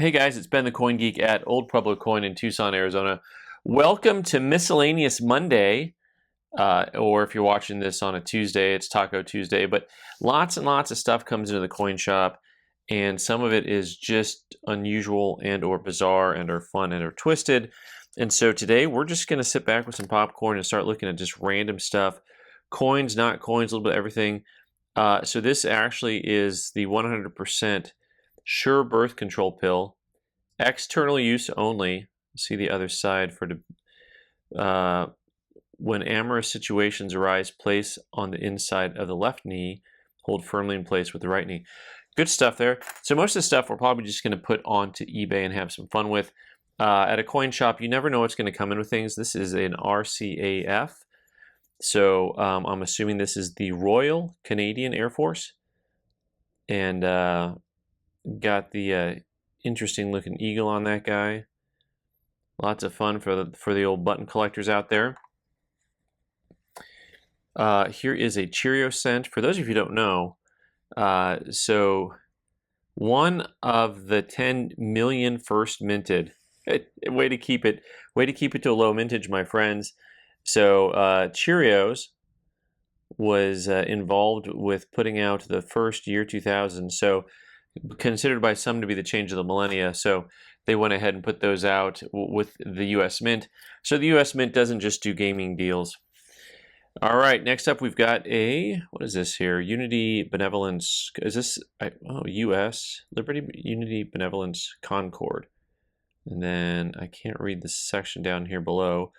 Hey guys, it's Ben the Coin Geek at Old Pueblo Coin in Tucson, Arizona. Welcome to Miscellaneous Monday, or if you're watching this on a Tuesday, it's Taco Tuesday. But lots and lots of stuff comes into the coin shop, and some of it is just unusual and or bizarre and or fun and or twisted. And so today we're just going to sit back with some popcorn and start looking at just random stuff. Coins, not coins, a little bit of everything. So this actually is the 100% Sure birth control pill, external use only. See the other side for when amorous situations arise, place on the inside of the left knee, hold firmly in place with the right knee. Good stuff there. So most of the stuff we're probably just going to put onto eBay and have some fun with. At a coin shop, you never know what's going to come in with things. This is an RCAF. So I'm assuming this is the Royal Canadian Air Force. And got the interesting looking eagle on that guy. Lots of fun for the old button collectors out there. Here is a Cheerio cent. For those of you who don't know, so one of the 10 million first minted. Way to keep it to a low mintage, my friends. So Cheerios was involved with putting out the first year 2000. So considered by some to be the change of the millennia. So they went ahead and put those out with the U.S. Mint. So the U.S. Mint doesn't just do gaming deals. All right, next up we've got what is this here? Unity Benevolence. Is this, U.S. Liberty Unity Benevolence Concord. And then I can't read the section down here below,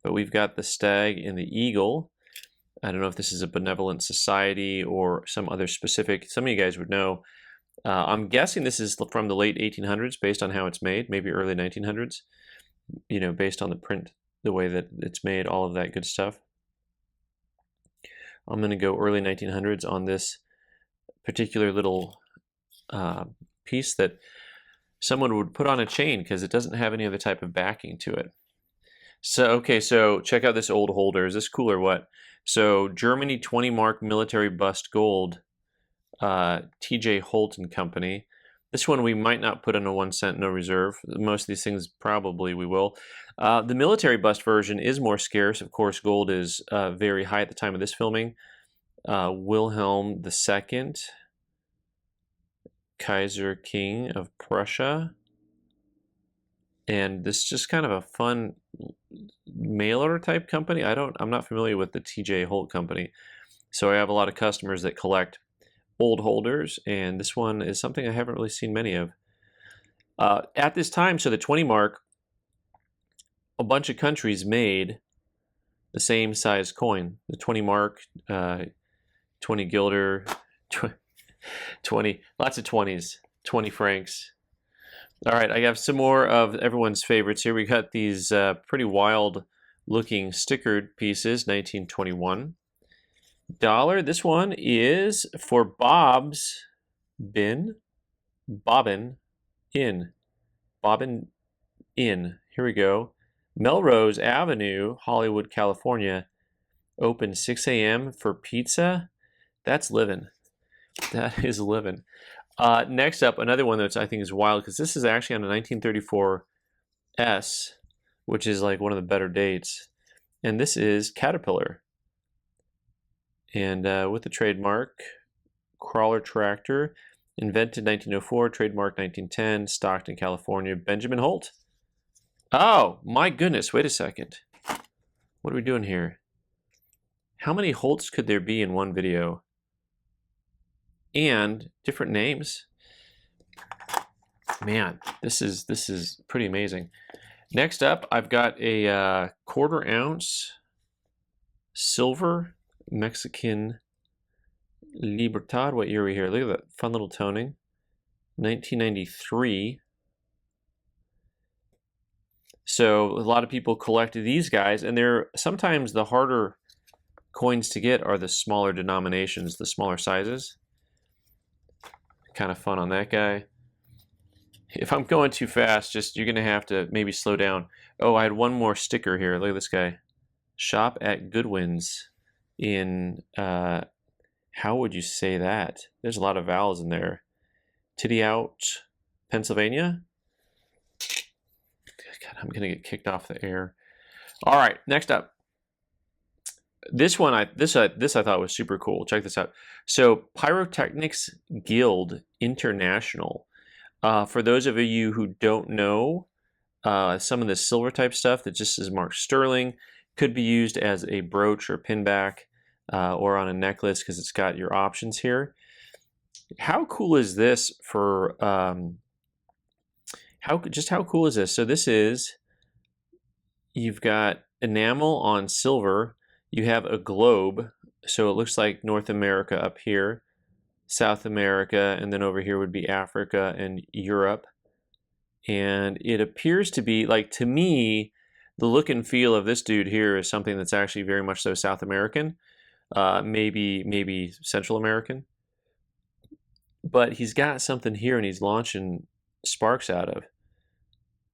but we've got the stag and the eagle. I don't know if this is a benevolent society or some other specific. Some of you guys would know. I'm guessing this is from the late 1800s based on how it's made, maybe early 1900s, based on the print, the way that it's made, all of that good stuff. I'm going to go early 1900s on this particular little piece that someone would put on a chain because it doesn't have any other type of backing to it. So, okay, so check out this old holder. Is this cool or what? So Germany 20 mark military bust gold. TJ Holt and Company. This one we might not put on a 1 cent no reserve. Most of these things probably we will. The military bust version is more scarce. Of course, gold is very high at the time of this filming. Wilhelm II, Kaiser King of Prussia. And this is just kind of a fun mail order type company. I'm not familiar with the TJ Holt Company. So I have a lot of customers that collect old holders, and this one is something I haven't really seen many of. At this time, so the 20 mark, a bunch of countries made the same size coin. The 20 mark, 20 guilder, 20, lots of 20s, 20 francs. All right, I have some more of everyone's favorites here. We got these pretty wild looking stickered pieces, 1921. Dollar. This one is for Bobbin Inn. Here we go. Melrose Avenue, Hollywood, California. Open 6 a.m. for pizza. That's living. That is living. Next up, another one that I think is wild because this is actually on a 1934 S, which is like one of the better dates. And this is Caterpillar. And with the trademark, Crawler Tractor, invented 1904, trademark 1910, Stockton, California, Benjamin Holt. Oh, my goodness, wait a second. What are we doing here? How many Holts could there be in one video? And different names. Man, this is pretty amazing. Next up, I've got a 1/4 ounce silver Mexican Libertad. What year are we here? Look at that fun little toning. 1993. So a lot of people collected these guys, and they're sometimes the harder coins to get are the smaller denominations, the smaller sizes. Kind of fun on that guy. If I'm going too fast, you're gonna have to maybe slow down. Oh, I had one more sticker here. Look at this guy. Shop at Goodwin's in how would you say that? There's a lot of vowels in there. Titty Out, Pennsylvania. I'm gonna get kicked off the air. All right, next up. This one, I thought was super cool. Check this out. So, Pyrotechnics Guild International. For those of you who don't know, some of the silver type stuff that just is marked sterling could be used as a brooch or pin back or on a necklace because it's got your options here. How cool is this for how cool is this? So this is, you've got enamel on silver. You have a globe, so it looks like North America up here, South America, and then over here would be Africa and Europe. And it appears to be, like, to me, the look and feel of this dude here is something that's actually very much so South American, maybe Central American. But he's got something here and he's launching sparks out of.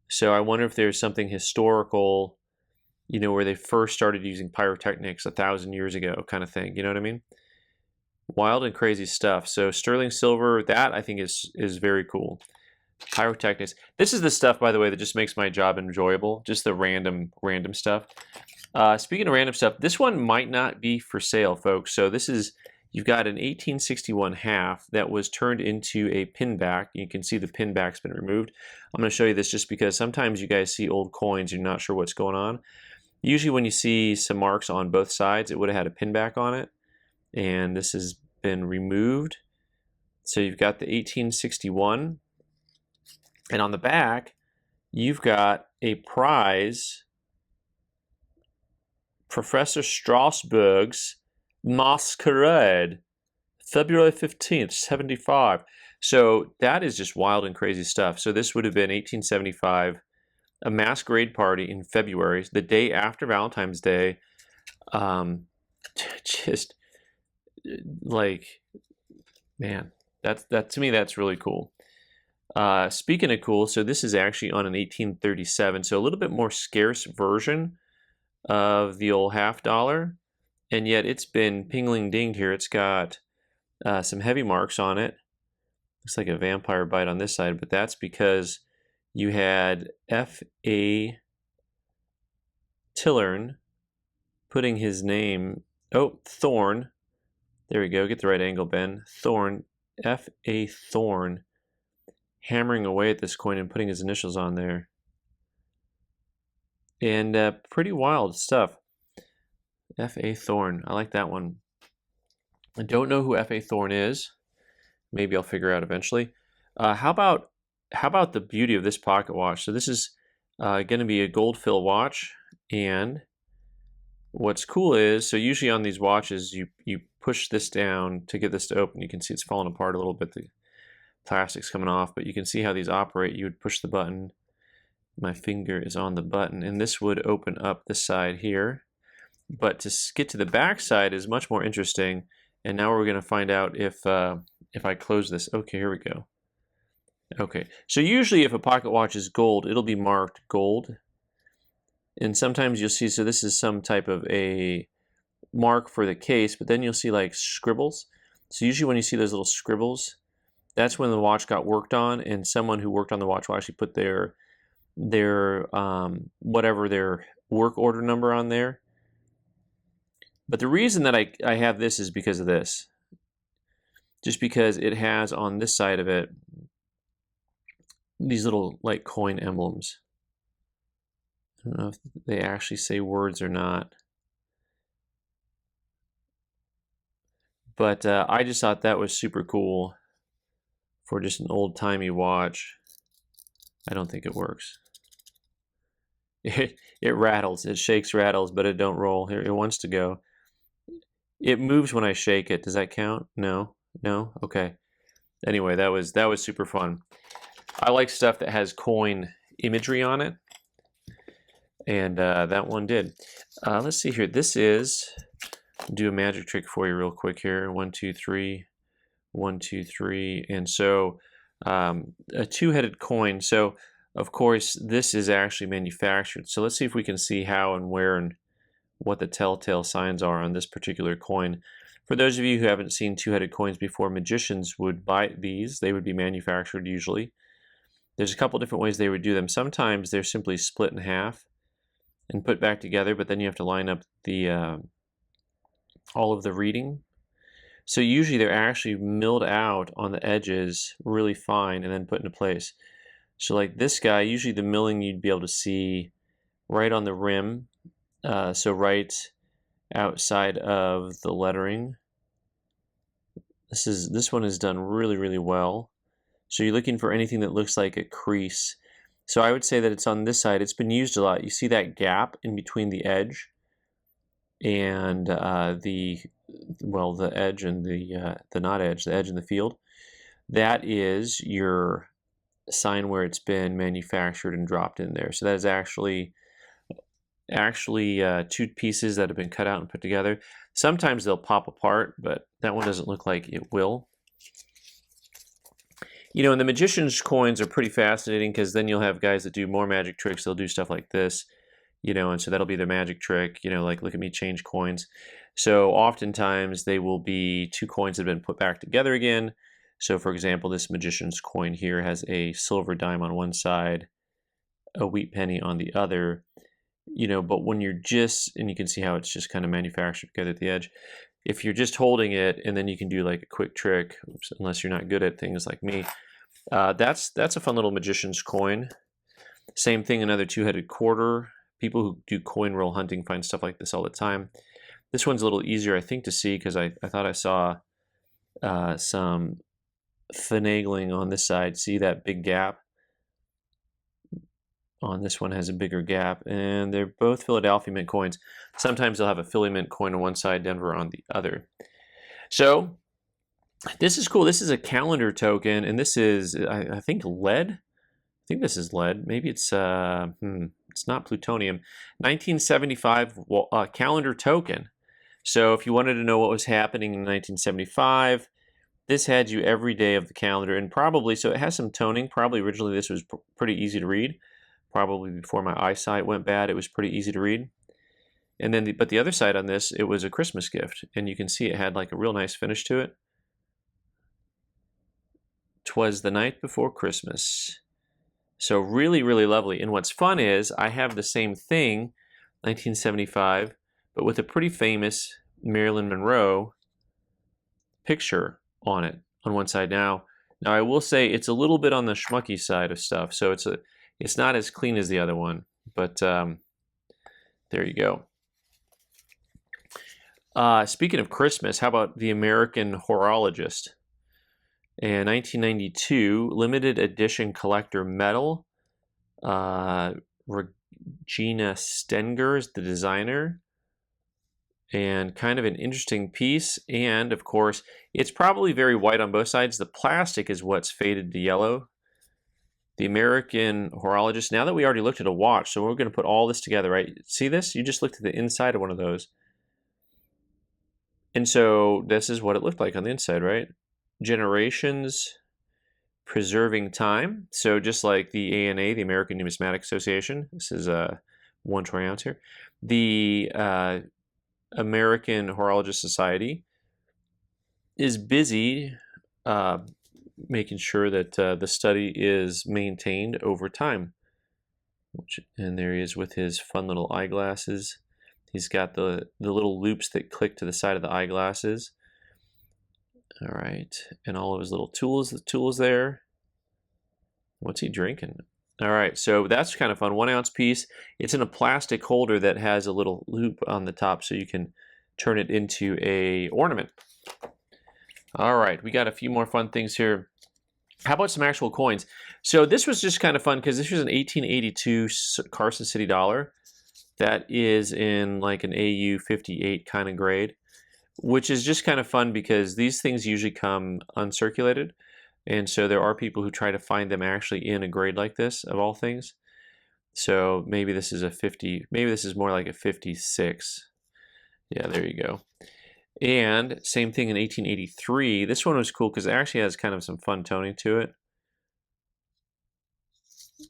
So I wonder if there's something historical, you know, where they first started using pyrotechnics 1,000 years ago kind of thing. You know what I mean? Wild and crazy stuff. So sterling silver, that I think is very cool. Pyrotechnics. This is the stuff, by the way, that just makes my job enjoyable. Just the random stuff. Speaking of random stuff, this one might not be for sale, folks. So this is, you've got an 1861 half that was turned into a pin back. You can see the pin back's been removed. I'm going to show you this just because sometimes you guys see old coins, you're not sure what's going on. Usually when you see some marks on both sides, it would have had a pin back on it. And this has been removed. So you've got the 1861. And on the back, you've got a prize, Professor Strasbourg's Masquerade, February 15th, 75. So that is just wild and crazy stuff. So this would have been 1875, a masquerade party in February, the day after Valentine's Day. Just like, man, that to me, that's really cool. Speaking of cool, so this is actually on an 1837, so a little bit more scarce version of the old half dollar, and yet it's been pingling dinged here. It's got some heavy marks on it. Looks like a vampire bite on this side, but that's because you had F.A. Tillern putting his name, Thorn. There we go, get the right angle, Ben. Thorn, F.A. Thorn, hammering away at this coin and putting his initials on there. And pretty wild stuff. F.A. Thorn, I like that one. I don't know who F.A. Thorn is. Maybe I'll figure out eventually. How about the beauty of this pocket watch? So this is going to be a gold fill watch, and what's cool is, so usually on these watches, you push this down to get this to open. You can see it's falling apart a little bit. The plastic's coming off, but you can see how these operate. You would push the button. My finger is on the button, and this would open up the side here. But to get to the back side is much more interesting. And now we're going to find out if I close this. Okay, here we go. Okay, so usually if a pocket watch is gold, it'll be marked gold. And sometimes you'll see, so this is some type of a mark for the case, but then you'll see like scribbles. So usually when you see those little scribbles, that's when the watch got worked on, and someone who worked on the watch will actually put their whatever their work order number on there. But the reason that I have this is because of this. Just because it has on this side of it these little like coin emblems. I don't know if they actually say words or not. But I just thought that was super cool for just an old-timey watch. I don't think it works. It rattles. It shakes, rattles, but it don't roll. Here, it wants to go. It moves when I shake it. Does that count? No? No? Okay. Anyway, that was super fun. I like stuff that has coin imagery on it. And that one did. Let's see here. This is, do a magic trick for you real quick here. 1, 2, 3. 1, 2, 3. And so a two-headed coin. So of course this is actually manufactured. So let's see if we can see how and where and what the telltale signs are on this particular coin. For those of you who haven't seen two-headed coins before, magicians would buy these. They would be manufactured usually. There's a couple different ways they would do them. Sometimes they're simply split in half and put back together, but then you have to line up the all of the reading. So usually they're actually milled out on the edges really fine and then put into place. So like this guy, usually the milling you'd be able to see right on the rim, so right outside of the lettering. This one is done really, really well. So you're looking for anything that looks like a crease. So I would say that it's on this side. It's been used a lot. You see that gap in between the edge and the edge and the not edge, the edge in the field. That is your sign where it's been manufactured and dropped in there. So that is actually two pieces that have been cut out and put together. Sometimes they'll pop apart, but that one doesn't look like it will. You know, and the magician's coins are pretty fascinating because then you'll have guys that do more magic tricks. They'll do stuff like this, you know, and so that'll be their magic trick, you know, like look at me change coins. So oftentimes they will be two coins that have been put back together again. So for example, this magician's coin here has a silver dime on one side, a wheat penny on the other, you know, but when you're just, and you can see how it's just kind of manufactured together at the edge. If you're just holding it and then you can do like a quick trick, unless you're not good at things like me, that's a fun little magician's coin. Same thing, another two-headed quarter. People who do coin roll hunting find stuff like this all the time. This one's a little easier, I think, to see because I thought I saw some finagling on this side. See that big gap? On this one has a bigger gap, and they're both Philadelphia Mint coins. Sometimes they'll have a Philly Mint coin on one side, Denver on the other. So this is cool. This is a calendar token, and this is, I think, lead. I think this is lead. Maybe it's not plutonium. 1975 calendar token. So if you wanted to know what was happening in 1975, this had you every day of the calendar, and probably, so it has some toning. Probably originally this was pretty easy to read. Probably before my eyesight went bad, it was pretty easy to read. And then, but the other side on this, it was a Christmas gift, and you can see it had like a real nice finish to it. 'Twas the night before Christmas. So really, really lovely. And what's fun is I have the same thing, 1975, but with a pretty famous Marilyn Monroe picture on it on one side. Now I will say it's a little bit on the schmucky side of stuff, so it's not as clean as the other one, but there you go. Speaking of Christmas, how about the American Horologist? And 1992, limited edition collector medal. Regina Stenger is the designer. And kind of an interesting piece. And of course, it's probably very white on both sides. The plastic is what's faded to yellow. The American Horologist. Now that we already looked at a watch, so we're going to put all this together, right? See this? You just looked at the inside of one of those. And so this is what it looked like on the inside, right? Generations preserving time. So just like the ANA, the American Numismatic Association, this is 1 troy ounce here. The American Horologist Society is busy making sure that the study is maintained over time. And there he is with his fun little eyeglasses. He's got the little loops that click to the side of the eyeglasses. All right, and all of his little tools, the tools there. What's he drinking? All right, so that's kind of fun. 1 ounce piece. It's in a plastic holder that has a little loop on the top so you can turn it into a ornament. All right, we got a few more fun things here. How about some actual coins? So this was just kind of fun because this was an 1882 Carson City dollar that is in like an AU 58 kind of grade, which is just kind of fun because these things usually come uncirculated. And so there are people who try to find them actually in a grade like this, of all things. So maybe this is a 50, maybe this is more like a 56. Yeah, there you go. And same thing in 1883. This one was cool because it actually has kind of some fun toning to it.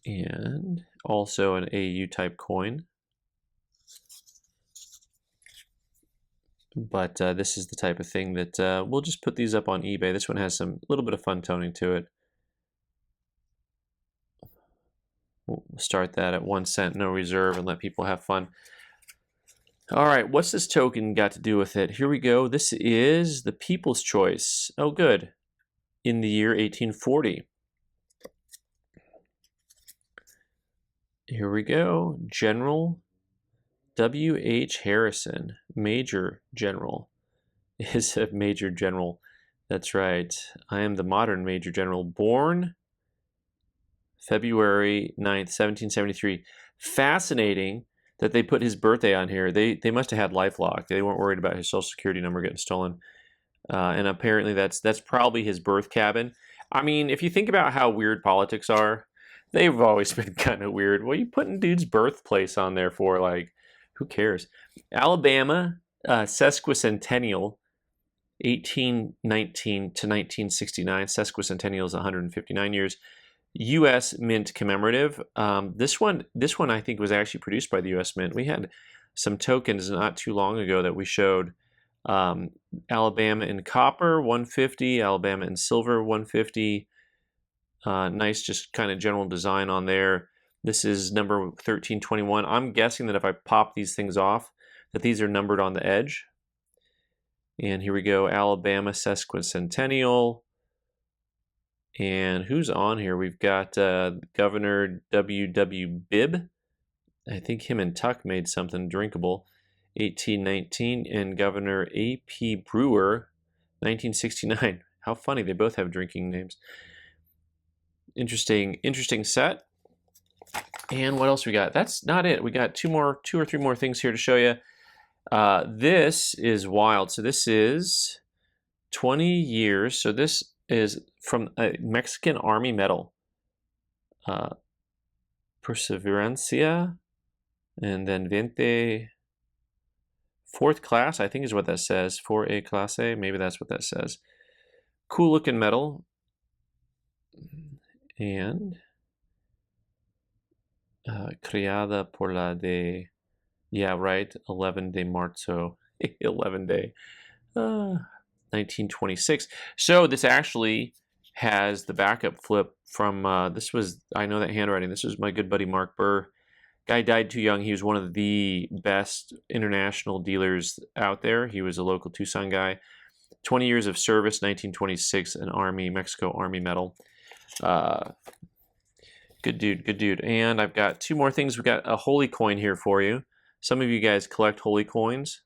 And also an AU type coin. But this is the type of thing that we'll just put these up on eBay. This one has some little bit of fun toning to it. We'll start that at 1 cent, no reserve, and let people have fun. All right, what's this token got to do with it? Here we go. This is the People's Choice. Oh, good. In the year 1840. Here we go. General W.H. Harrison, Major General. Is a Major General. That's right. I am the modern Major General. Born February 9th, 1773. Fascinating that they put his birthday on here. They must have had LifeLock. They weren't worried about his social security number getting stolen. And apparently that's probably his birth cabin. I mean, if you think about how weird politics are, they've always been kind of weird. What are you putting dude's birthplace on there for? Like, who cares? Alabama sesquicentennial, 1819 to 1969. Sesquicentennial is 159 years. U.S. Mint commemorative. This one I think was actually produced by the U.S. Mint. We had some tokens not too long ago that we showed. Alabama in copper, 150. Alabama in silver, 150. Nice, just kind of general design on there. This is number 1321. I'm guessing that if I pop these things off, that these are numbered on the edge. And here we go, Alabama sesquicentennial. And who's on here? We've got Governor W.W. Bibb. I think him and Tuck made something drinkable. 1819. And Governor A.P. Brewer, 1969. How funny, they both have drinking names. Interesting set. And what else we got? That's not it. We got two or three more things here to show you. This is wild. So this is 20 years. So this is from a Mexican Army medal. Perseverancia. And then 20. Fourth class, I think is what that says. 4A clase, maybe that's what that says. Cool looking medal. And creada por la de, yeah, right, 11 de marzo, 11 day, 1926. So this actually has the backup flip from, this was, I know that handwriting, this was my good buddy Mark Burr. Guy died too young. He was one of the best international dealers out there. He was a local Tucson guy. 20 years of service, 1926, an Army, Mexico Army medal. Good dude. And I've got two more things. We've got a holy coin here for you. Some of you guys collect holy coins.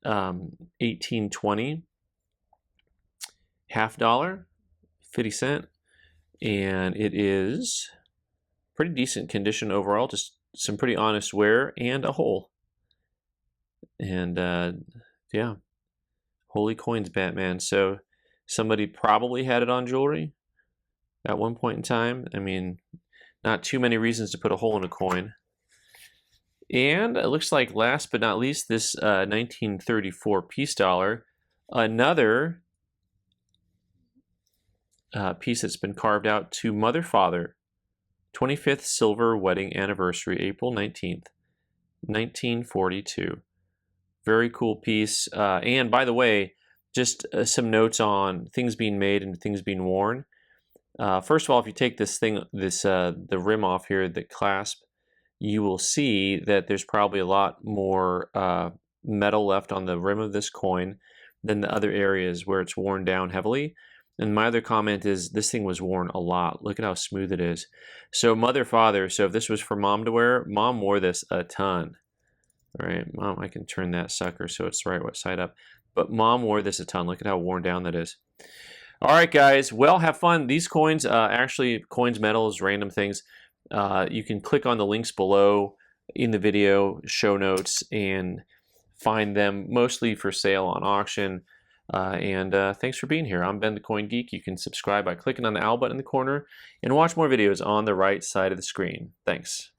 1820, $50, 50 cent. And it is pretty decent condition overall. Just some pretty honest wear and a hole. And yeah, holy coins, Batman. So somebody probably had it on jewelry at one point in time. I mean, not too many reasons to put a hole in a coin. And it looks like last but not least, this 1934 peace dollar, another piece that's been carved out to Mother Father, 25th silver wedding anniversary, April 19th, 1942. Very cool piece. And by the way, just some notes on things being made and things being worn. First of all, if you take this thing, the rim off here, the clasp, you will see that there's probably a lot more metal left on the rim of this coin than the other areas where it's worn down heavily. And my other comment is this thing was worn a lot. Look at how smooth it is. So Mother Father, so if this was for Mom to wear, Mom wore this a ton. All right, Mom, I can turn that sucker so it's the right side up. But Mom wore this a ton. Look at how worn down that is. All right, guys. Well, have fun. These coins, actually, coins, metals, random things, you can click on the links below in the video show notes and find them mostly for sale on auction. And thanks for being here. I'm Ben the Coin Geek. You can subscribe by clicking on the owl button in the corner and watch more videos on the right side of the screen. Thanks.